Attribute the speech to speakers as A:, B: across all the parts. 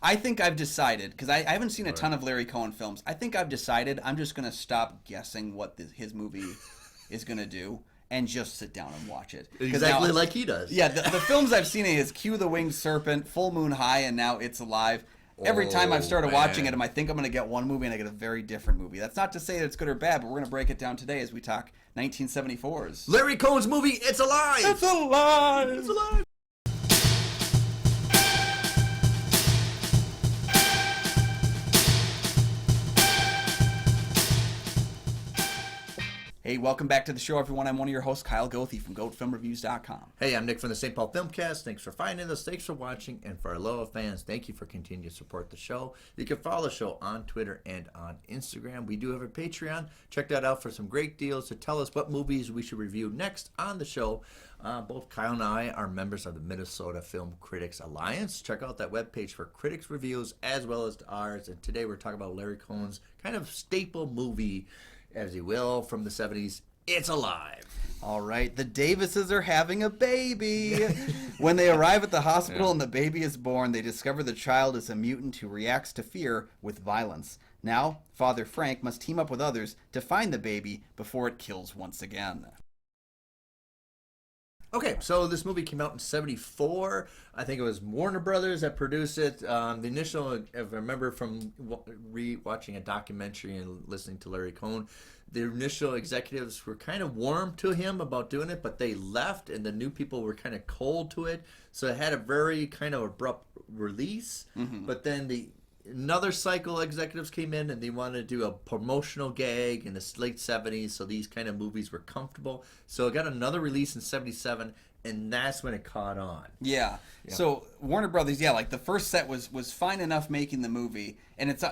A: I think I've decided, because I haven't seen a ton of Larry Cohen films. I think I've decided I'm just going to stop guessing what his movie is going to do and just sit down and watch it.
B: Exactly like he does.
A: Yeah, the films I've seen is Cue the Winged Serpent, Full Moon High, and now It's Alive. Every time I've started watching it, I think I'm going to get one movie and I get a very different movie. That's not to say that it's good or bad, but we're going to break it down today as we talk 1974's.
B: Larry Cohen's movie, It's Alive!
A: It's Alive!
B: It's Alive!
A: Hey, welcome back to the show, everyone. I'm one of your hosts, Kyle Goethe from GoatFilmReviews.com.
B: Hey, I'm Nick from the St. Paul Filmcast. Thanks for finding us. Thanks for watching. And for our loyal fans, thank you for continuing to support the show. You can follow the show on Twitter and on Instagram. We do have a Patreon. Check that out for some great deals to tell us what movies we should review next on the show. Both Kyle and I are members of the Minnesota Film Critics Alliance. Check out that webpage for critics' reviews as well as ours. And today we're talking about Larry Cohen's kind of staple movie, as you will, from the 70s, It's Alive.
A: All right, the Davises are having a baby. When they arrive at the hospital and the baby is born, they discover the child is a mutant who reacts to fear with violence. Now, Father Frank must team up with others to find the baby before it kills once again.
B: Okay, so this movie came out in 74. I think it was Warner Brothers that produced it. The initial, if I remember from re-watching a documentary and listening to Larry Cohen, the initial executives were kind of warm to him about doing it, but they left and the new people were kind of cold to it. So it had a very kind of abrupt release. But then another cycle executives came in and they wanted to do a promotional gag in the late 70s, so these kind of movies were comfortable. So it got another release in 77, and that's when it caught on.
A: Yeah. So Warner Brothers, like the first set was fine enough making the movie, and it's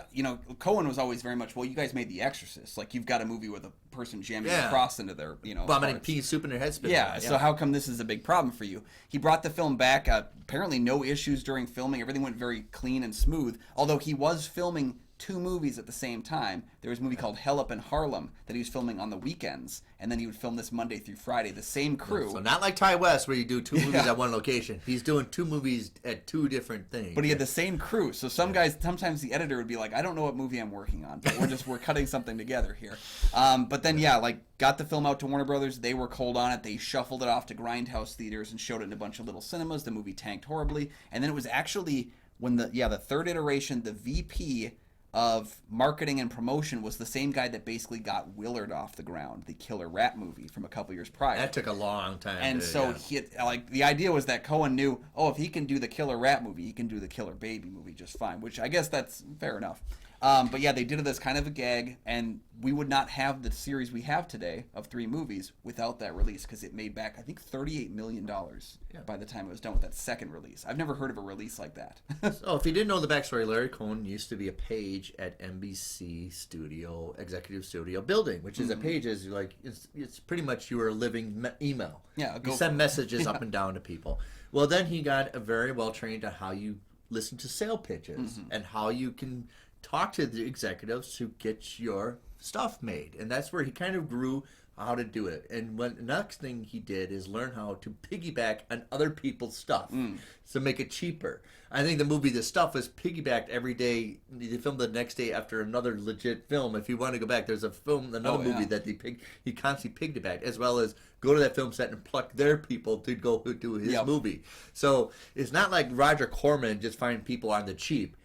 A: Cohen was always very much, well, you guys made The Exorcist, like you've got a movie with a person jamming a cross into their
B: vomiting pea soup in their head spin.
A: So how come this is a big problem for you? He brought the film back. Apparently no issues during filming. Everything went very clean and smooth. Although he was filming two movies at the same time. There was a movie called Hell Up in Harlem that he was filming on the weekends, and then he would film this Monday through Friday. The same crew.
B: So not like Ty West where you do two movies at one location. He's doing two movies at two different things.
A: But he had the same crew. So sometimes the editor would be like, I don't know what movie I'm working on, but we're cutting something together here. But then got the film out to Warner Brothers. They were cold on it. They shuffled it off to Grindhouse theaters and showed it in a bunch of little cinemas. The movie tanked horribly, and then it was actually when the third iteration, the VP of marketing and promotion was the same guy that basically got Willard off the ground, the killer rat movie from a couple years prior.
B: That took a long time.
A: And the idea was that Cohen knew, if he can do the killer rat movie, he can do the killer baby movie just fine, which I guess that's fair enough. But they did it as kind of a gag, and we would not have the series we have today of 3 movies without that release, because it made back, I think, $38 million by the time it was done with that second release. I've never heard of a release like that.
B: So if you didn't know the backstory, Larry Cohen used to be a page at NBC Studio, Executive Studio Building, which is a page is it's pretty much your living email.
A: Yeah,
B: you send messages up and down to people. Well, then he got very well trained on how you listen to sale pitches and how you can talk to the executives to get your stuff made, and that's where he kind of grew how to do it. And the next thing he did is learn how to piggyback on other people's stuff to make it cheaper. I think the movie The Stuff was piggybacked every day. They filmed the next day after another legit film. If you want to go back, there's another movie that he constantly piggybacked, as well as go to that film set and pluck their people to go do his movie. So it's not like Roger Corman just find people on the cheap.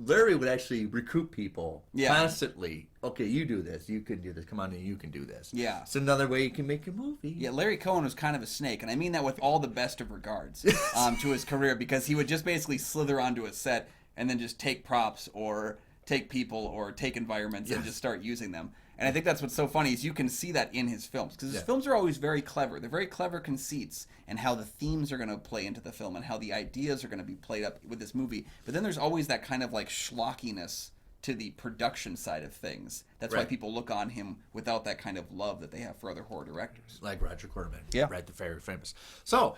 B: Larry would actually recruit people constantly. Okay, you do this. You can do this. Come on in. You can do this.
A: Yeah.
B: It's another way you can make a movie.
A: Yeah, Larry Cohen was kind of a snake, and I mean that with all the best of regards to his career, because he would just basically slither onto a set and then just take props or take people or take environments and just start using them. And I think that's what's so funny is you can see that in his films, because his films are always very clever. They're very clever conceits and how the themes are going to play into the film and how the ideas are going to be played up with this movie. But then there's always that kind of like schlockiness to the production side of things That's why people look on him without that kind of love that they have for other horror directors.
B: Like Roger Corman.
A: Yeah.
B: Right, the very famous. So,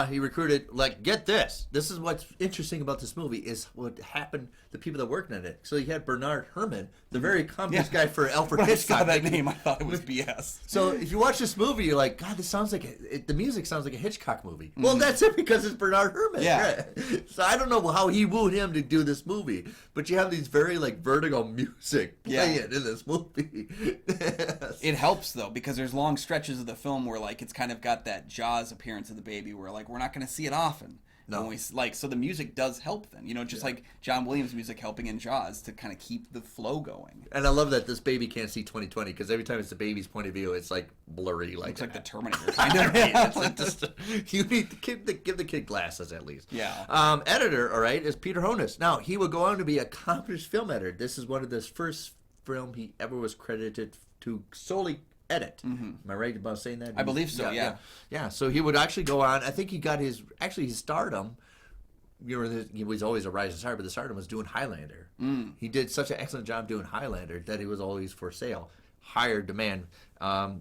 B: he recruited, get this. This is what's interesting about this movie is what happened, the people that worked on it. So you had Bernard Herrmann, the very accomplished guy for Alfred
A: When
B: Hitchcock.
A: I saw that name, I thought it was BS.
B: So if you watch this movie, you're like, God, this sounds like the music sounds like a Hitchcock movie. Well, that's it because it's Bernard Herrmann.
A: Yeah.
B: Right? So I don't know how he wooed him to do this movie, but you have these very Vertigo music playing in this movie.
A: It helps though because there's long stretches of the film where it's kind of got that Jaws appearance of the baby where we're not going to see it often. No. When we, so the music does help then, just like John Williams' music helping in Jaws to kind of keep the flow going.
B: And I love that this baby can't see 20/20 because every time it's the baby's point of view, it's blurry.
A: Looks like the Terminator kind of.
B: You need to give the kid glasses at least.
A: Yeah.
B: Editor, all right, is Peter Honus. Now, he would go on to be an accomplished film editor. This is one of his first film he ever was credited to solely edit. Am I right about saying that?
A: I believe so,
B: yeah. So he would actually go on. I think he got his stardom. He was always a rising star, but the stardom was doing Highlander. He did such an excellent job doing Highlander that he was always for sale. Higher demand.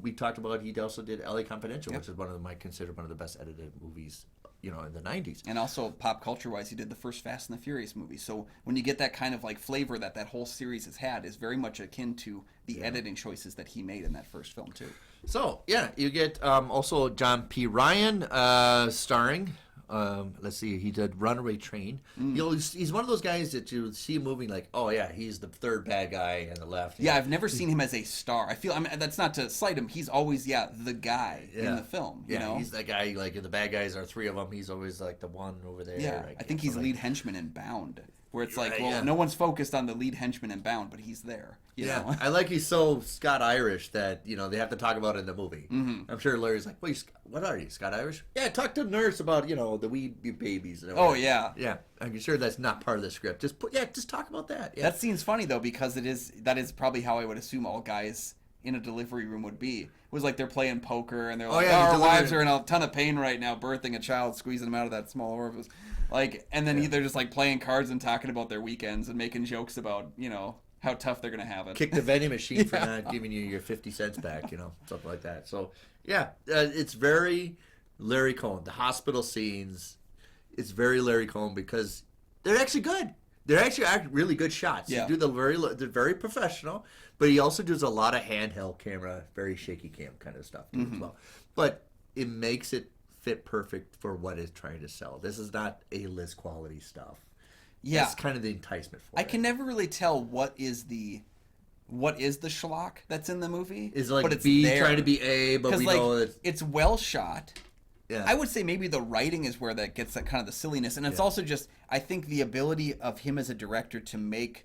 B: We talked about he also did LA Confidential, which is considered one of the best edited movies in the 90s.
A: And also pop culture wise, he did the first Fast and the Furious movie. So when you get that kind of flavor that whole series has had is very much akin to the editing choices that he made in that first film too.
B: So you get also John P. Ryan starring. Let's see, he did Runaway Train. He's one of those guys that you see moving oh yeah, he's the third bad guy on the left.
A: Yeah, I've never seen him as a star. That's not to slight him. He's always the guy in the film. You know?
B: He's that guy. If the bad guys are three of them, he's always the one over there.
A: Yeah, I think he's lead henchman in Bound, where it's
B: right,
A: no one's focused on the lead henchman in Bound, but he's there. You know?
B: I he's so Scott Irish that they have to talk about it in the movie. I'm sure Larry's like, "Wait, what are you, Scott Irish?" Yeah, talk to the nurse about the wee babies.
A: Oh yeah,
B: yeah. I'm sure that's not part of the script. Just talk about that. Yeah.
A: That scene's funny though because that is probably how I would assume all guys in a delivery room would be. It was they're playing poker and they're our wives are in a ton of pain right now, birthing a child, squeezing them out of that small orifice. And then they're just playing cards and talking about their weekends and making jokes about how tough they're gonna have it.
B: Kick the vending machine for not giving you your 50 cents back, something like that. So it's very Larry Cohen. The hospital scenes, it's very Larry Cohen because they're actually good. They're actually really good shots.
A: Yeah.
B: They're very professional, but he also does a lot of handheld camera, very shaky cam kind of stuff too as well. But it makes it fit perfect for what it's trying to sell. This is not A-list quality stuff. Yeah, that's kind of the enticement for it.
A: I can never really tell what is the schlock that's in the movie.
B: Is it but B there. Trying to be A, but we know
A: it's well shot.
B: Yeah.
A: I would say maybe the writing is where that gets that kind of the silliness, and it's also just I think the ability of him as a director to make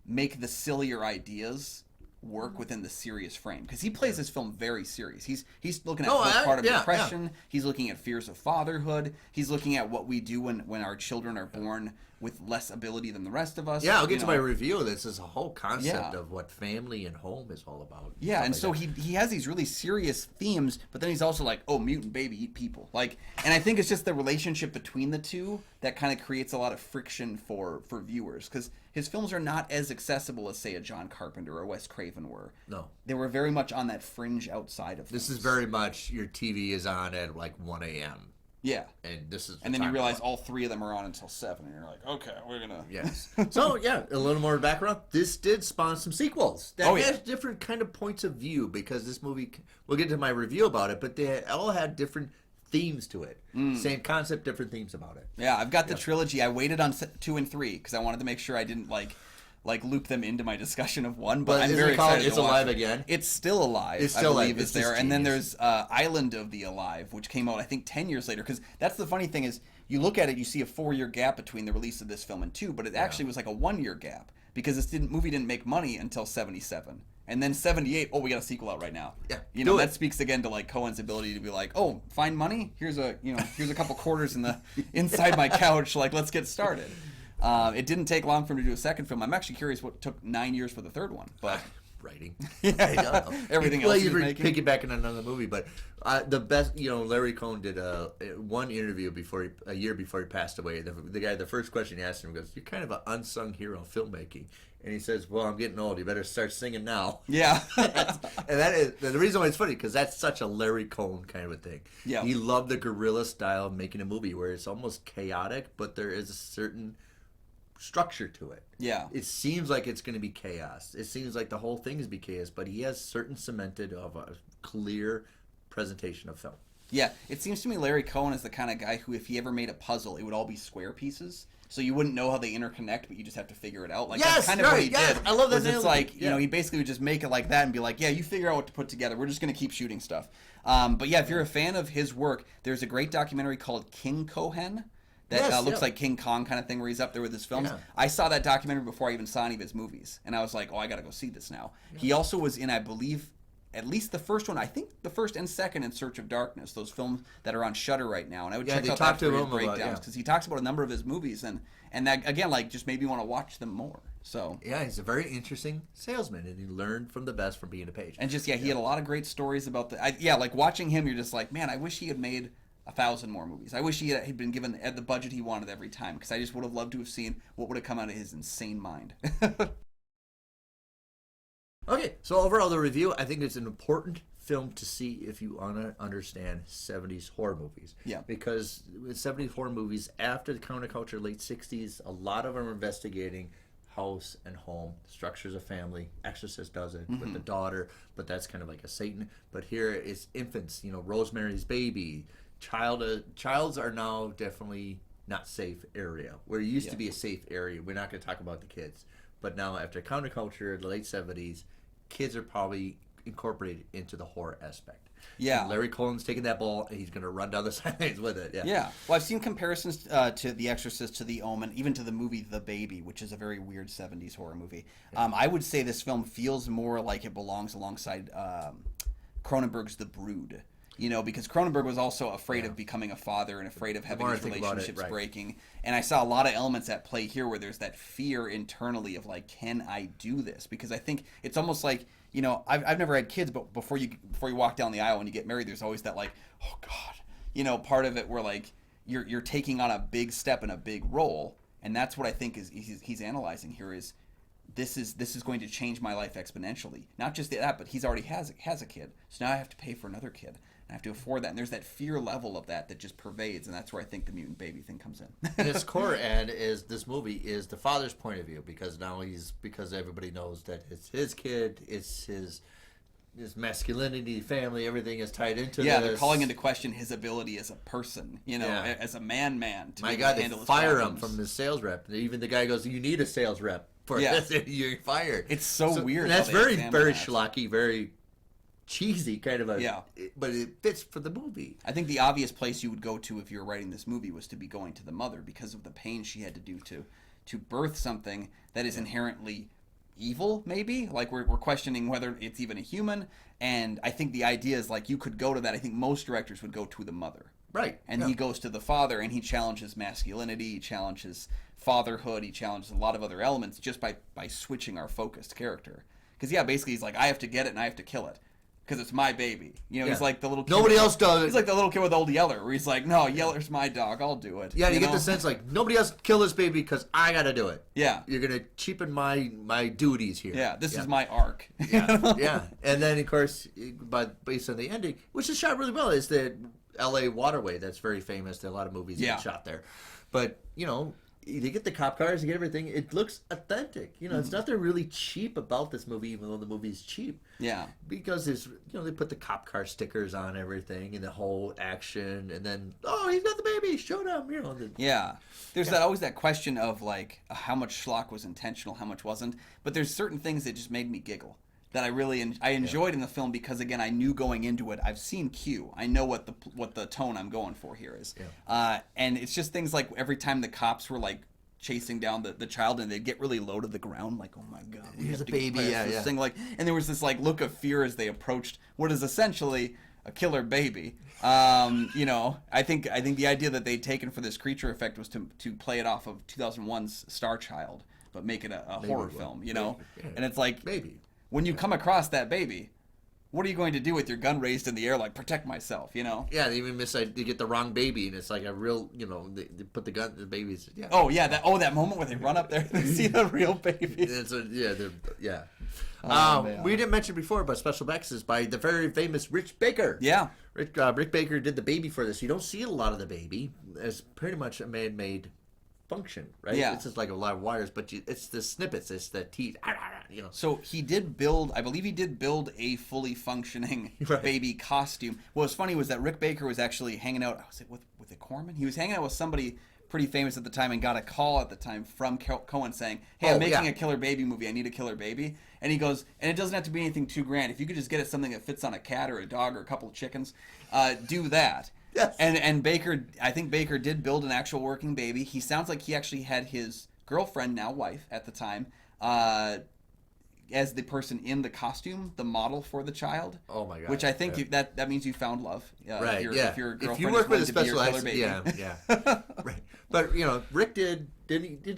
A: the sillier ideas work within the serious frame because he plays this film very serious. He's looking at postpartum depression. He's looking at fears of fatherhood. He's looking at what we do when our children are born with less ability than the rest of us.
B: Yeah, I'll get to my review of this. This is a whole concept of what family and home is all about.
A: Yeah, and so he has these really serious themes, but then he's also mutant baby eat people. And I think it's just the relationship between the two that kind of creates a lot of friction for viewers because his films are not as accessible as, say, a John Carpenter or Wes Craven were.
B: No.
A: They were very much on that fringe outside of things.
B: This is very much your TV is on at 1 a.m.
A: Yeah.
B: And
A: then you realize all three of them are on until 7, and you're like, okay, we're going to...
B: Yes. So, a little more background. This did spawn some sequels that has different kind of points of view because this movie, we'll get to my review about it, but they all had different themes to it. Same concept, different themes about it.
A: Yeah, I've got the trilogy. I waited on 2 and 3 because I wanted to make sure I didn't, loop them into my discussion of 1, but I'm very excited.
B: It's Alive Again.
A: It's still alive.
B: It's still
A: I believe
B: alive.
A: is there, and then there's Island of the Alive, which came out I think 10 years later. Because that's the funny thing is, you look at it, you see a 4-year gap between the release of this film and 2, but it actually was a 1-year gap because this movie didn't make money until 77. And then 78, we got a sequel out right now.
B: Yeah,
A: that speaks again to Cohen's ability to be find money. Here's a couple quarters inside my couch. Let's get started. It didn't take long for him to do a second film. I'm actually curious what took 9 years for the third one, but
B: writing.
A: Yeah.
B: I don't know.
A: Everything else he's
B: you're
A: making.
B: piggybacking on another movie, but the best, Larry Cohen did one interview a year before he passed away. The guy, the first question he asked him goes, "You're kind of an unsung hero of filmmaking," and he says, "Well, I'm getting old. You better start singing now."
A: Yeah.
B: And that is the reason why it's funny, because that's such a Larry Cohen kind of a thing.
A: Yeah.
B: He loved the guerrilla style of making a movie where it's almost chaotic, but there is a certain structure to it.
A: Yeah.
B: It seems like it's going to be chaos. It seems like the whole thing is be chaos, but he has certain cemented of a clear presentation of film.
A: Yeah, it seems to me Larry Cohen is the kind of guy who, if he ever made a puzzle, it would all be square pieces. So you wouldn't know how they interconnect, but you just have to figure it out. Like,
B: Yes,
A: that's kind of
B: right,
A: what he
B: yes,
A: did.
B: I love that
A: was It's
B: analogy.
A: like,
B: Yeah.
A: he basically would just make it like that and be like, yeah, you figure out what to put together. We're just going to keep shooting stuff. But yeah, if you're a fan of his work, there's a great documentary called King Cohen that
B: Yes,
A: looks
B: yeah.
A: like King Kong kind of thing, where he's up there with his films.
B: Yeah.
A: I saw that documentary before I even saw any of his movies. And I was like, oh, I got to go see this now. He also was in, I believe, at least the first one, I think the first and second, In Search of Darkness, those films that are on Shudder right now. And I would check
B: they
A: out
B: talk
A: that
B: to
A: for his
B: him about,
A: breakdowns, because he talks about a number of his movies, and that, again, like, just made me want to watch them more. So
B: Yeah, he's a very interesting salesman, and he learned from the best from being a page.
A: and just he had a lot of great stories about like watching him, you're just like, man, I wish he had made 1,000 more movies. I wish he'd been given the budget he wanted every time, because I just would have loved to have seen what would have come out of his insane mind.
B: Okay, so overall the review, I think it's an important film to see if you want to understand 70s horror movies.
A: Yeah.
B: Because with 70s horror movies, after the counterculture, late 60s, a lot of them are investigating house and home, structures of family. Exorcist does it with the daughter, but that's kind of like a Satan. But here it's infants, Rosemary's Baby. Childs are now definitely not safe area. Where it used to be a safe area. We're not going to talk about the kids. But now after counterculture, the late 70s, kids are probably incorporated into the horror aspect.
A: Yeah.
B: And Larry Cohen's taking that ball and he's going to run down the sidelines with it. Yeah.
A: Yeah. Well, I've seen comparisons to The Exorcist, to The Omen, even to the movie The Baby, which is a very weird 70s horror movie. I would say this film feels more like it belongs alongside Cronenberg's The Brood. Because Cronenberg was also afraid of becoming a father and afraid of having
B: more
A: his
B: I think about it,
A: relationships
B: right.
A: breaking. And I saw a lot of elements at play here where there's that fear internally of like, can I do this? Because I think it's almost like, I've never had kids, but before you walk down the aisle and you get married, there's always that like, oh God, part of it where like you're taking on a big step and a big role. And that's what I think is he's analyzing here is this is going to change my life exponentially. Not just that, but he's already has a kid. So now I have to pay for another kid. I have to afford that, and there's that fear level of that just pervades, and that's where I think the mutant baby thing comes in.
B: And its core ad is this movie is the father's point of view, because now because everybody knows that it's his kid, it's his masculinity, family, everything is tied into
A: Yeah,
B: this.
A: they're calling into question his ability as a person, as a man to
B: My
A: be able
B: God,
A: to
B: they
A: handle his
B: fire him
A: problems.
B: from the sales rep. Even the guy goes, "You need a sales rep for this, and you're fired."
A: It's so weird.
B: And that's
A: how they
B: very,
A: examine
B: very
A: that.
B: schlocky, very cheesy kind of a.
A: Yeah.
B: But it fits for the movie.
A: I think the obvious place you would go to if you were writing this movie was to be going to the mother, because of the pain she had to do to birth something that is inherently evil, maybe. Like we're questioning whether it's even a human, and I think the idea is like you could go to that. I think most directors would go to the mother.
B: Right.
A: And he goes to the father, and he challenges masculinity, he challenges fatherhood, he challenges a lot of other elements just by switching our focused character. Because, basically he's like, I have to get it and I have to kill it. Because it's my baby. He's like the little kid.
B: Nobody else does it.
A: He's like the little kid with old Yeller, where he's like, no, Yeller's my dog, I'll do it.
B: Yeah, you get
A: know?
B: the sense like nobody else kill this baby because I got to do it.
A: Yeah.
B: You're gonna cheapen my duties here.
A: Yeah, this is my arc.
B: Yeah. And then of course, based on the ending, which is shot really well, is the L.A. waterway that's very famous. There are a lot of movies that shot there, but they get the cop cars, they get everything. It looks authentic. It's nothing really cheap about this movie, even though the movie's cheap.
A: Yeah.
B: Because there's, they put the cop car stickers on everything and the whole action, and then he's got the baby, shoot him.
A: Yeah. There's always that question of like how much schlock was intentional, how much wasn't. But there's certain things that just made me giggle that I really enjoyed in the film, because again I knew going into it, I've seen Q, I know what the tone I'm going for here is, and it's just things like every time the cops were like chasing down the child and they'd get really low to the ground, like, oh my God,
B: here's a baby,
A: this thing, like, and there was this like look of fear as they approached what is essentially a killer baby. I think the idea that they'd taken for this creature effect was to play it off of 2001's Star Child, but make it a horror film, and it's like
B: maybe.
A: when you come across that baby, what are you going to do with your gun raised in the air, like protect myself, you know?
B: Yeah, they even they get the wrong baby, and it's like a real, you know, they put the gun, the baby's, yeah.
A: Oh yeah, that moment where they run up there, they see the real baby.
B: Yeah.
A: Man.
B: We didn't mention before, but special effects is by the very famous Rich Baker.
A: Yeah.
B: Rick Baker did the baby for this. You don't see a lot of the baby. It's pretty much a man-made function, right?
A: Yeah.
B: It's just like a lot of wires, but it's the snippets. It's the teeth, you know.
A: So he did build, I believe he did build a fully functioning
B: Right.
A: baby costume. What was funny was that Rick Baker was actually hanging out, was it with a Corman? He was hanging out with somebody pretty famous at the time and got a call at the time from Cohen saying, hey, I'm making a killer baby movie. I need a killer baby. And he goes, and it doesn't have to be anything too grand. If you could just get it something that fits on a cat or a dog or a couple of chickens, do that.
B: Yes.
A: And Baker, I think Baker did build an actual working baby. He sounds like he actually had his girlfriend, now wife at the time, as the person in the costume, the model for the child.
B: Oh my god!
A: Which I think that means you found love.
B: Right.
A: If your girlfriend
B: if you work with a
A: is willing to be your
B: special
A: killer
B: effects,
A: baby.
B: yeah. Right. But you know, Rick did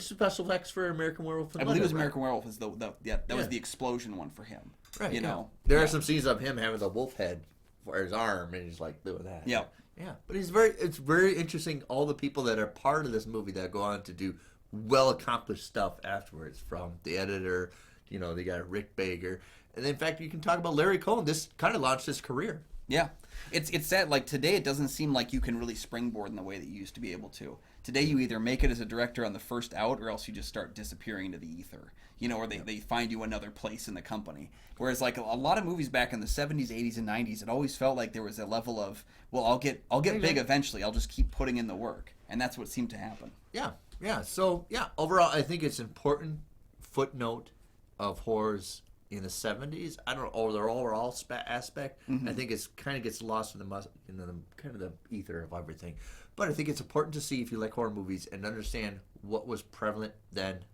B: special effects for American Werewolf in
A: I believe it was
B: London,
A: American Werewolf is that was the explosion one for him.
B: Right.
A: You know.
B: There are some scenes of him having the wolf head for his arm, and he's like doing that.
A: Yeah.
B: Yeah. But it's very interesting. All the people that are part of this movie that go on to do well accomplished stuff afterwards, from the editor. You know, they got Rick Baker. And in fact, you can talk about Larry Cohen. This kind of launched his career.
A: Yeah. It's sad. Like, today, it doesn't seem like you can really springboard in the way that you used to be able to. Today, you either make it as a director on the first out, or else you just start disappearing into the ether. You know, or they find you another place in the company. Whereas, like, a lot of movies back in the 70s, 80s, and 90s, it always felt like there was a level of, well, I'll get big eventually. I'll just keep putting in the work. And that's what seemed to happen.
B: Yeah. Yeah. So, yeah, overall, I think it's an important footnote of horrors in the 70s. I don't know, or their overall aspect.
A: Mm-hmm.
B: I think it's kind of gets lost in the kind of the ether of everything. But I think it's important to see, if you like horror movies, and understand what was prevalent then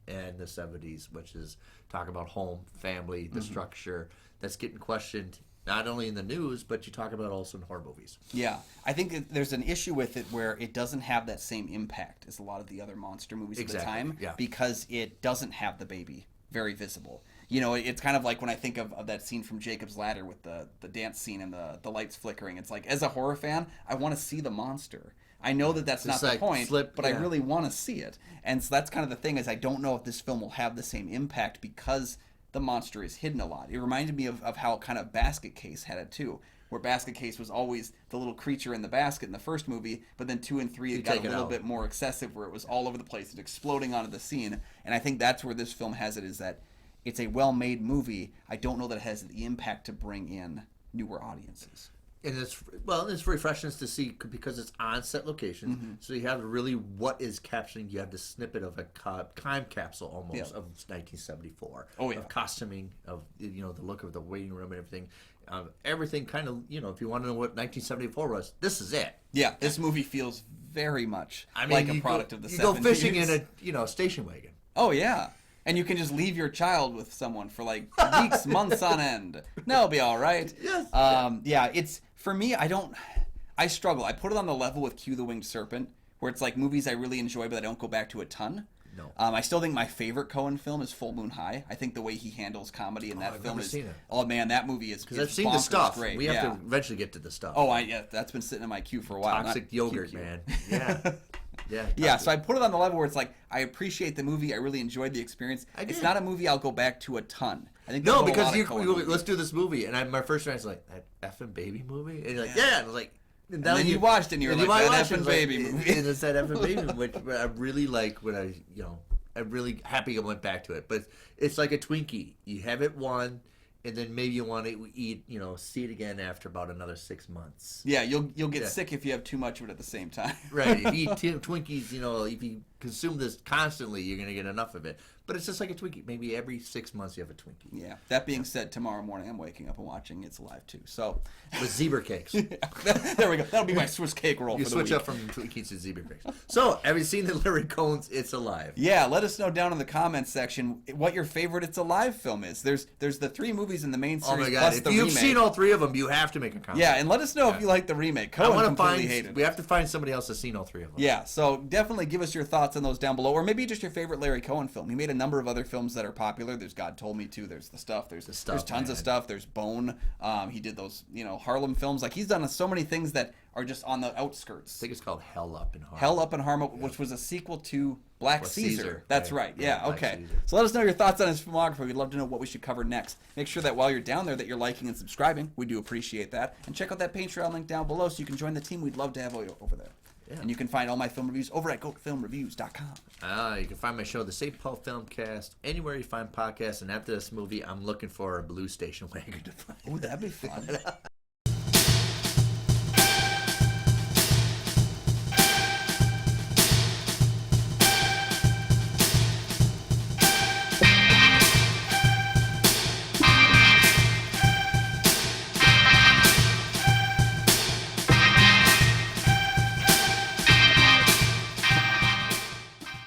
B: in the 70s, which is talk about home, family, the structure that's getting questioned not only in the news, but you talk about also in horror movies.
A: Yeah, I think there's an issue with it where it doesn't have that same impact as a lot of the other monster movies at the time, because it doesn't have the baby very visible. You know, it's kind of like when I think of that scene from Jacob's Ladder with the dance scene and the lights flickering. It's like, as a horror fan, I want to see the monster. I know that that's not the point, but I really want to see it. And so that's kind of the thing, is I don't know if this film will have the same impact because the monster is hidden a lot. It reminded me of how kind of Basket Case had it too, where Basket Case was always the little creature in the basket in the first movie, but then 2 and 3 it got a little bit more excessive, where it was all over the place and exploding onto the scene. And I think that's where this film has it, is that it's a well-made movie. I don't know that it has the impact to bring in newer audiences.
B: And it's refreshing to see, because it's on set location. So you have really what is capturing. You have the snippet of a time capsule almost of 1974. Oh yeah, of costuming, of the look of the waiting room and everything. Everything kind of, if you want to know what 1974 was, this is it.
A: Yeah, this movie feels very much like a product of the 70s.
B: You go fishing in a station wagon.
A: Oh yeah. And you can just leave your child with someone for like weeks, months on end. No, it'll be all right.
B: Yes.
A: Yeah, it's, for me, I struggle. I put it on the level with Q the Winged Serpent, where it's like movies I really enjoy, but I don't go back to a ton.
B: No.
A: I still think my favorite Cohen film is Full Moon High. I think the way he handles comedy in that film is...
B: seen it.
A: Oh man, that movie is
B: because I've seen the stuff.
A: Great.
B: We have to eventually get to the stuff.
A: Oh, that's been sitting in my queue for a while.
B: Toxic yogurt, man. Yeah.
A: Yeah, so I put it on the level where it's like, I appreciate the movie, I really enjoyed the experience. It's not a movie I'll go back to a ton. I think
B: no, because let's do this movie, and my first reaction was like, that effing baby movie, and you're like, yeah, and I was like,
A: and then you watched it, and you're like, that effing baby movie,
B: and it's that effing baby, which I really like. When I'm really happy I went back to it, but it's like a Twinkie. You have it one, and then maybe you want to eat, see it again after about another 6 months.
A: Yeah, you'll get sick if you have too much of it at the same time.
B: Right. If you eat Twinkies, if you consume this constantly, you're going to get enough of it. But it's just like a Twinkie. Maybe every 6 months you have a Twinkie.
A: Yeah. That being said, tomorrow morning I'm waking up and watching It's Alive too. So
B: with zebra cakes.
A: There we go. That'll be my Swiss cake roll.
B: You
A: for the week.
B: switch up from Twinkies to zebra cakes. So, have you seen the Larry Cohen's It's Alive?
A: Yeah. Let us know down in the comments section what your favorite It's Alive film is. There's the 3 movies in the main series.
B: Oh my God!
A: Plus
B: If
A: the
B: you've
A: remake.
B: seen all 3 of them, you have to make a comment.
A: Yeah, and let us know if you like the remake. Cohen completely hated it.
B: We have to find somebody else that's seen all 3 of them.
A: Yeah. So definitely give us your thoughts thoughts on those down below, or maybe just your favorite Larry Cohen film. He made a number of other films that are popular. There's God Told Me To. There's The Stuff. There's tons of stuff. There's Bone. He did those, Harlem films. Like, he's done so many things that are just on the outskirts.
B: I think it's called Hell Up in Harlem.
A: Hell Up in Harlem, which was a sequel to Black Caesar. That's right. Yeah,
B: Black
A: okay.
B: Caesar.
A: So let us know your thoughts on his filmography. We'd love to know what we should cover next. Make sure that while you're down there that you're liking and subscribing. We do appreciate that. And check out that Patreon link down below so you can join the team. We'd love to have you over there. Yeah. And you can find all my film reviews over at goatfilmreviews.com.
B: You can find my show, the St. Paul Filmcast, anywhere you find podcasts. And after this movie, I'm looking for a blue station wagon to find.
A: Oh, that'd be fun.